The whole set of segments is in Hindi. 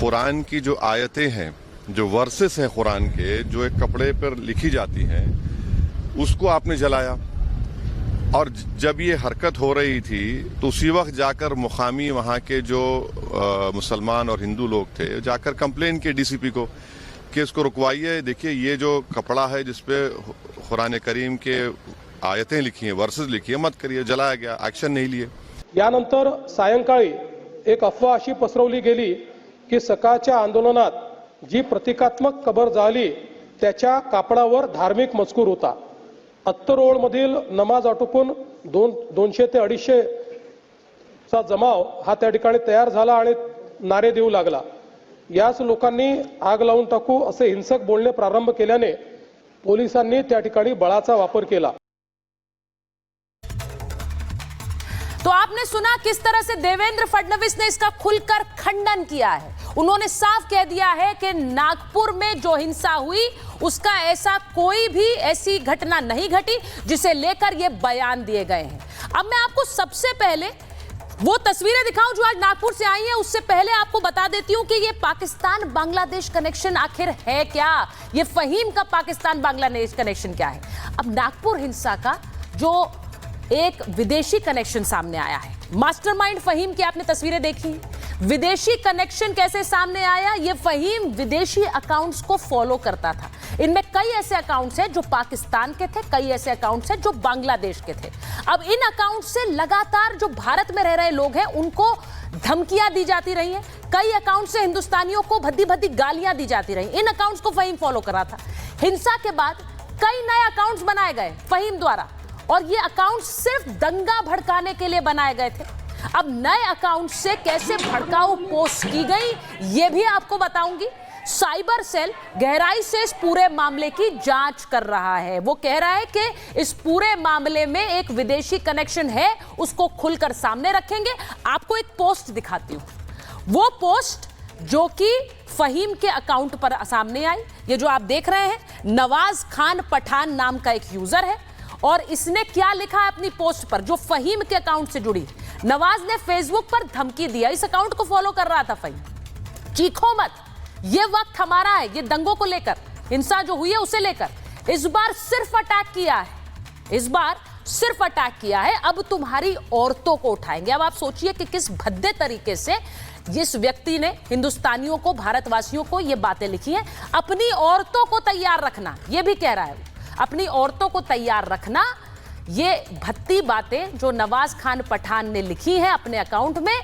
कुरान की जो आयतें हैं, जो वर्सेस हैं कुरान के, जो एक कपड़े पर लिखी जाती हैं, उसको आपने जलाया। और जब ये हरकत हो रही थी तो उसी वक्त जाकर मुकामी वहाँ के जो मुसलमान और हिंदू लोग थे, जाकर कंप्लेन किए डीसीपी को कि इसको रुकवाइए। देखिए ये जो कपड़ा है जिसपे कुरान करीम के आयतें लिखी हैं, वर्सेस लिखी है, मत करिए। जलाया गया, एक्शन नहीं लिए। यानंतर सायंकाळी एक अफवा अशी पसरवली गेली की सकाळच्या आंदोलनात जी प्रतिकात्मक कबर जाळली त्याच्या कापडावर धार्मिक मजकूर होता। अत्तरोळमधील नमाज आटोपून 200 ते 250 चा जमाव हा त्या ठिकाणी तयार झाला आणि नारे देऊ लागला। याच लोकांनी आग लावून टाकू असे हिंसक बोलणे प्रारंभ केल्याने पोलिसांनी त्या ठिकाणी बळाचा वापर केला। तो आपने सुना किस तरह से देवेंद्र फडणवीस ने इसका खुलकर खंडन किया है। उन्होंने साफ कह दिया है कि नागपुर में जो हिंसा हुई उसका ऐसा कोई भी ऐसी घटना नहीं घटी जिसे लेकर ये बयान दिए गए हैं। अब मैं आपको सबसे पहले वो तस्वीरें दिखाऊं जो आज नागपुर से आई हैं, उससे पहले आपको बता देती हूं कि ये पाकिस्तान बांग्लादेश कनेक्शन आखिर है क्या, ये फहीम का पाकिस्तान बांग्लादेश कनेक्शन क्या है। अब नागपुर हिंसा का जो एक विदेशी कनेक्शन सामने आया है, मास्टरमाइंड फहीम की आपने तस्वीरें देखी। विदेशी कनेक्शन कैसे सामने आया? ये फहीम विदेशी अकाउंट्स को फॉलो करता था। इनमें कई ऐसे अकाउंट्स हैं जो पाकिस्तान के थे, कई ऐसे अकाउंट्स हैं जो बांग्लादेश के थे। अब इन अकाउंट से लगातार जो भारत में रह रहे लोग हैं उनको धमकियां दी जाती रही हैं। कई अकाउंट से हिंदुस्तानियों को भद्दी भद्दी गालियां दी जाती रही। इन अकाउंट्स को फहीम फॉलो कर रहा था। हिंसा के बाद कई नए अकाउंट्स बनाए गए फहीम द्वारा, और ये अकाउंट सिर्फ दंगा भड़काने के लिए बनाए गए थे। अब नए अकाउंट से कैसे भड़काऊ पोस्ट की गई ये भी आपको बताऊंगी। साइबर सेल गहराई से इस पूरे मामले की जांच कर रहा है। वो कह रहा है कि इस पूरे मामले में एक विदेशी कनेक्शन है, उसको खुलकर सामने रखेंगे। आपको एक पोस्ट दिखाती हूं, वो पोस्ट जो कि फहीम के अकाउंट पर सामने आई। ये जो आप देख रहे हैं, नवाज खान पठान नाम का एक यूजर है, और इसने क्या लिखा है अपनी पोस्ट पर जो फहीम के अकाउंट से जुड़ी। नवाज ने फेसबुक पर धमकी दिया, इस अकाउंट को फॉलो कर रहा था फहीम, चीखो मत, ये वक्त हमारा है। ये दंगों को लेकर, हिंसा जो हुई है उसे लेकर इस बार सिर्फ अटैक किया है, इस बार सिर्फ अटैक किया है। अब तुम्हारी औरतों को उठाएंगे। अब आप सोचिए कि किस भद्दे तरीके से जिस व्यक्ति ने हिंदुस्तानियों को, भारतवासियों को ये बातें लिखी हैं। अपनी औरतों को तैयार रखना, ये भी कह रहा है, अपनी औरतों को तैयार रखना। ये भद्दी बातें जो नवाज खान पठान ने लिखी हैं अपने अकाउंट में,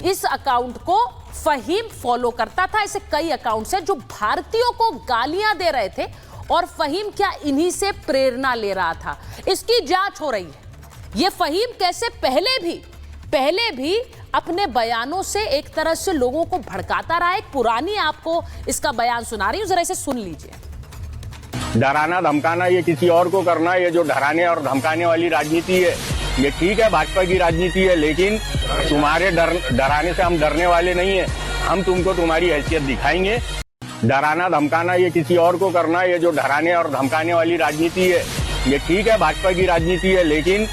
इस अकाउंट को फहीम फॉलो करता था। ऐसे कई अकाउंट्स हैं जो भारतीयों को गालियां दे रहे थे, और फहीम क्या इन्हीं से प्रेरणा ले रहा था। इसकी जांच हो रही है। ये फहीम कैसे पहले भी अपने बयानों से एक तरह से लोगों को भड़काता रहा है। एक पुरानी आपको इसका बयान सुना रही हूं, जरा इसे सुन लीजिए। डराना धमकाना ये किसी और को करना, ये जो डराने और धमकाने वाली राजनीति है, ये ठीक है, भाजपा की राजनीति है, लेकिन तुम्हारे डराने से हम डरने वाले नहीं है। हम तुमको तुम्हारी हैसियत दिखाएंगे। डराना धमकाना ये किसी और को करना, ये जो डराने और धमकाने वाली राजनीति है, ये ठीक है, भाजपा की राजनीति है, लेकिन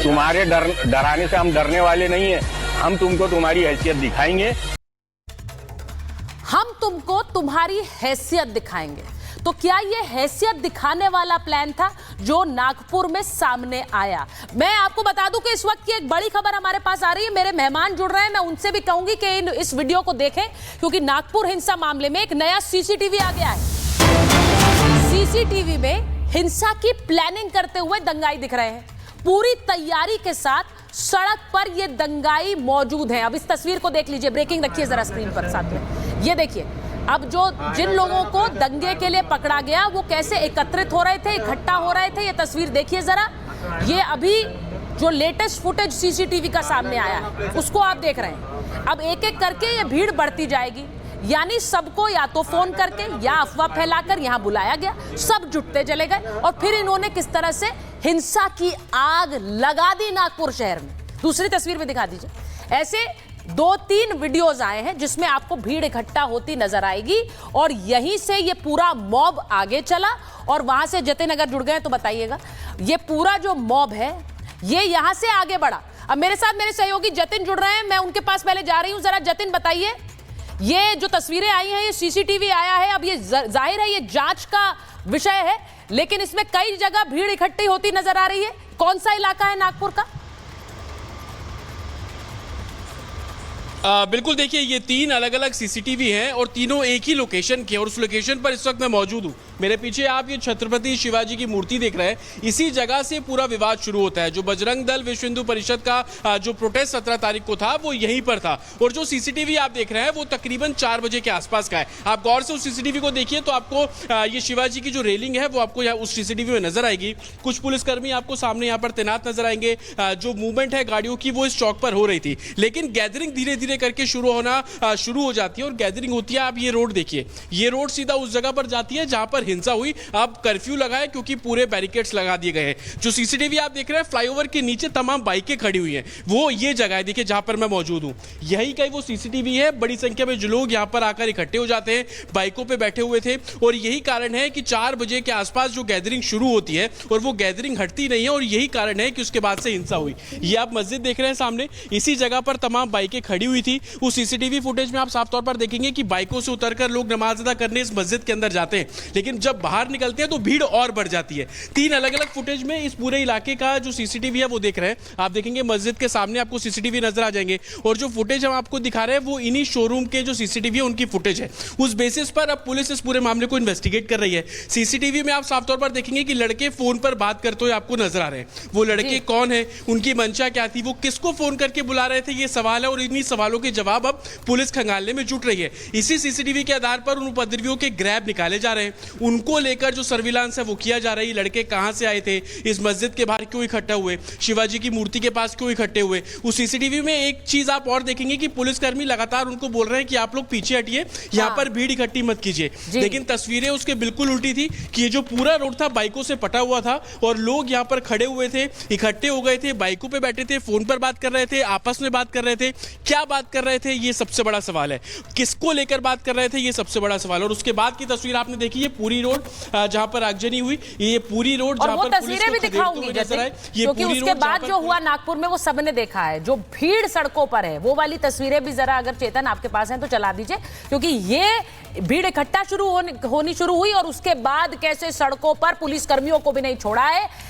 तुम्हारे डराने से हम डरने वाले नहीं है। हम तुमको तुम्हारी हैसियत दिखाएंगे। हम तुमको तुम्हारी हैसियत दिखाएंगे। तो क्या यह हैसियत दिखाने वाला प्लान था जो नागपुर में सामने आया? मैं आपको बता दूं कि इस वक्त की एक बड़ी खबर हमारे पास आ रही है। मेरे मेहमान जुड़ रहे हैं, मैं उनसे भी कहूंगी कि इस वीडियो को देखें, क्योंकि नागपुर हिंसा मामले में एक नया सीसीटीवी आ गया है। सीसीटीवी में हिंसा की प्लानिंग करते हुए दंगाई दिख रहे हैं। पूरी तैयारी के साथ सड़क पर ये दंगाई मौजूद है। अब इस तस्वीर को देख लीजिए, ब्रेकिंग रखिए जरा स्क्रीन पर साथ में। ये देखिए, अब जिन लोगों को दंगे के लिए पकड़ा गया वो कैसे एकत्रित हो रहे थे, इकट्ठा हो रहे थे, ये तस्वीर देखिए जरा। ये अभी जो लेटेस्ट फुटेज सीसीटीवी का सामने आया है उसको आप देख रहे हैं। अब एक एक करके ये भीड़ बढ़ती जाएगी, यानी सबको या तो फोन करके या अफवाह फैलाकर यहाँ बुलाया गया, सब जुटते चले गए, और फिर इन्होंने किस तरह से हिंसा की आग लगा दी नागपुर शहर में। दूसरी तस्वीर में दिखा दीजिए। ऐसे 2-3 वीडियोस आए हैं जिसमें आपको भीड़ इकट्ठा होती नजर आएगी, और यहीं से ये पूरा मॉब आगे चला, और वहां से जतिन अगर जुड़ गए तो बताइएगा। ये पूरा जो मॉब है ये यहां से आगे बढ़ा। अब मेरे साथ मेरे सहयोगी जतिन जुड़ रहे हैं, मैं उनके पास पहले जा रही हूं। जरा जतिन बताइए ये जो तस्वीरें आई हैं, ये सीसीटीवी आया है। अब ये जाहिर है ये जांच का विषय है, लेकिन इसमें कई जगह भीड़ इकट्ठी होती नजर आ रही है। कौन सा इलाका है नागपुर का? बिल्कुल, देखिए ये 3 अलग अलग सीसीटीवी हैं और तीनों एक ही लोकेशन के, और उस लोकेशन पर इस वक्त मैं मौजूद हूँ। मेरे पीछे आप ये छत्रपति शिवाजी की मूर्ति देख रहे हैं। इसी जगह से पूरा विवाद शुरू होता है। जो बजरंग दल विश्व हिंदू परिषद का जो प्रोटेस्ट 17 तारीख को था वो यहीं पर था, और जो सीसीटीवी आप देख रहे हैं वो तकरीबन 4 बजे के आसपास का है। आप गौर से उस सीसीटीवी को देखिए तो आपको ये शिवाजी की जो रेलिंग है वो आपको उस सीसीटीवी में नजर आएगी। कुछ पुलिसकर्मी आपको सामने यहाँ पर तैनात नजर आएंगे। जो मूवमेंट है गाड़ियों की वो इस चौक पर हो रही थी, लेकिन गैदरिंग धीरे धीरे करके शुरू हो जाती है, और गैदरिंग होती है। आप ये रोड देखिए, ये रोड सीधा उस जगह पर जाती है जहां पर हिंसा हुई। अब कर्फ्यू लगा है क्योंकि पूरे बैरिकेड्स लगा दिए गए हैं। जो सीसीटीवी आप देख रहे हैं, फ्लाईओवर के नीचे तमाम बाइकें खड़ी हुई हैं, वो ये जगह है देखिए जहां पर मैं मौजूद हूं। यही कहीं वो सीसीटीवी है। बड़ी संख्या में जो लोग यहां पर आकर इकट्ठे हो जाते हैं, बाइकों पे बैठे हुए थे, और यही कारण है कि 4 बजे के आसपास जो गैदरिंग शुरू होती है और वो गैदरिंग हटती नहीं है, और यही कारण है कि उसके बाद से हिंसा हुई। ये आप मस्जिद देख रहे हैं सामने, इसी जगह पर तमाम बाइकें खड़ी हुई थी। उस सीसीटीवी फुटेज में आप साफ तौर पर देखेंगे कि बाइकों से उतरकर लोग नमाज अदा करने इस मस्जिद के अंदर जाते हैं, लेकिन जब बाहर निकलते हैं तो भीड़ और बढ़ जाती है। 3 अलग अलग फुटेज में इस पूरे इलाके का जो सीसीटीवी है वो देख रहे हैं। आप देखेंगे मस्जिद के सामने आपको सीसीटीवी नजर आ जाएंगे, और जो फुटेज हम आपको दिखा रहे हैं वो इन्हीं शोरूम के जो सीसीटीवी है उनकी फुटेज है। उस बेसिस पर अब पुलिस इस पूरे मामले को इन्वेस्टिगेट कर रही है। सीसीटीवी में आप साफ तौर पर देखेंगे कि लड़के फोन पर बात करते हुए आपको नजर आ रहे हैं। वो लड़के कौन है, उनकी मंशा क्या थी, वो किसको फोन करके बुला रहे थे, ये सवाल है, और इन्हीं सवालों के जवाब अब पुलिस खंगालने में जुट रही है। इसी सीसीटीवी के आधार पर उन उपद्रवियों के ग्रैब निकाले जा रहे हैं। उनको लेकर जो सर्विलांस है वो किया जा रहा है। लड़के कहां से आए थे, इस मस्जिद के बाहर क्यों इकट्ठा हुए, शिवाजी की मूर्ति के पास क्यों इकट्ठे हुए। उस सीसीटीवी में एक चीज आप और देखेंगे कि पुलिसकर्मी लगातार उनको बोल रहे हैं कि आप लोग पीछे हटिए, यहां पर भीड़ इकट्ठी मत कीजिए। लेकिन तस्वीरें उसके बिल्कुल उल्टी थी कि ये जो पूरा रोड था बाइकों से पटा हुआ था, और लोग यहां पर खड़े हुए थे, इकट्ठे हो गए थे, बाइकों पे बैठे थे, फोन पर बात कर रहे थे, आपस में बात कर रहे थे। क्या बात कर रहे थे, ये सबसे बड़ा सवाल है। किसको लेकर बात कर रहे थे, ये सबसे बड़ा सवाल। और उसके बाद की तस्वीर आपने देखी, ये पूरी रोड जहां पर आगजनी हुई, ये पूरी रोड और वो तस्वीरें भी दिखाऊंगी जैसे, क्योंकि उसके बाद जो हुआ नागपुर में वो सबने देखा है। जो भीड़ सड़कों पर है वो वाली तस्वीरें भी जरा अगर चेतन आपके पास हैं तो चला दीजिए, क्योंकि ये भीड़ इकट्ठा होनी शुरू हुई, और उसके बाद कैसे सड़कों पर पुलिस कर्मियों को भी नहीं छोड़ा है।